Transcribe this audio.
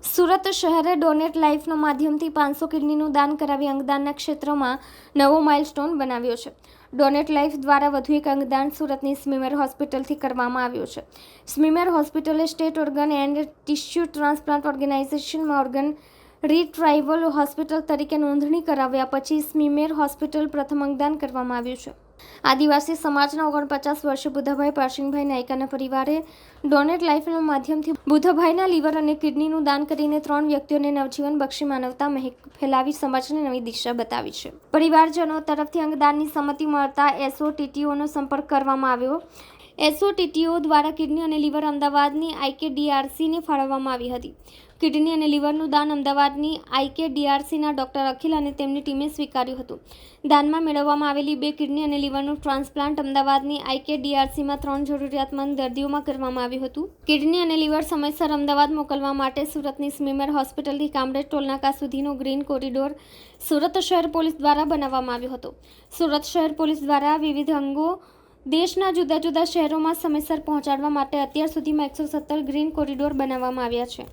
Surat શહેરે donate લાઈફના માધ્યમથી 500 કિડનીનું દાન કરાવી અંગદાનના ક્ષેત્રમાં નવો માઇલસ્ટોન બનાવ્યો છે. ડોનેટ લાઈફ દ્વારા વધુ એક અંગદાન સુરતની સ્મીમેર હોસ્પિટલથી કરવામાં આવ્યું છે. સ્મીમેર હોસ્પિટલે state organ and tissue transplant ઓર્ગેનાઇઝેશનમાં ઓર્ગન રીટ્રાઈવલ હોસ્પિટલ તરીકે નોંધણી કરાવ્યા પછી સ્મીમેર હોસ્પિટલ પ્રથમ અંગદાન કરવામાં આવ્યું છે. આદિવાસી સમાજના 49 વર્ષીય બુધાભાઈ પારસિંગભાઈ નાયકાના પરિવારે ડોનેટ લાઈફના માધ્યમથી બુધાભાઈના લીવર અને કિડનીનું દાન કરીને 3 વ્યક્તિઓને નવજીવન બક્ષી માનવતા મહેક ફેલાવી સમાજને નવી દિશા બતાવી છે. પરિવારજનો તરફથી અંગદાનની સંમતિ મળતા એસઓટીટીઓનો સંપર્ક કરવામાં આવ્યો. એસઓટીટીઓ દ્વારા કિડની અને લીવર અમદાવાદની આઈકેડીઆરસીને ફાળવવામાં આવી હતી. કિડની અને લીવરનું દાન અમદાવાદની આઈકેડીઆરસીના ડોક્ટર અખિલ અને તેમની ટીમે સ્વીકાર્યું હતું. દાનમાં મેળવવામાં આવેલી 2 કિડની અને લીવરનું ટ્રાન્સપ્લાન્ટ અમદાવાદની આઈકેડીઆરસીમાં 3 જરૂરિયાતમંદ દર્દીઓમાં કરવામાં આવ્યું હતું. કિડની અને લીવર સમયસર અમદાવાદ મોકલવા માટે સુરતની સ્મીમેર હોસ્પિટલથી કામરેજ ટોલનાકા સુધીનો ગ્રીન કોરિડોર સુરત શહેર પોલીસ દ્વારા બનાવવામાં આવ્યો હતો. સુરત શહેર પોલીસ દ્વારા વિવિધ અંગો દેશના જુદા જુદા શહેરોમાં સમયસર પહોંચાડવા માટે અત્યાર સુધીમાં 117 ગ્રીન કોરિડોર બનાવવામાં આવ્યા છે.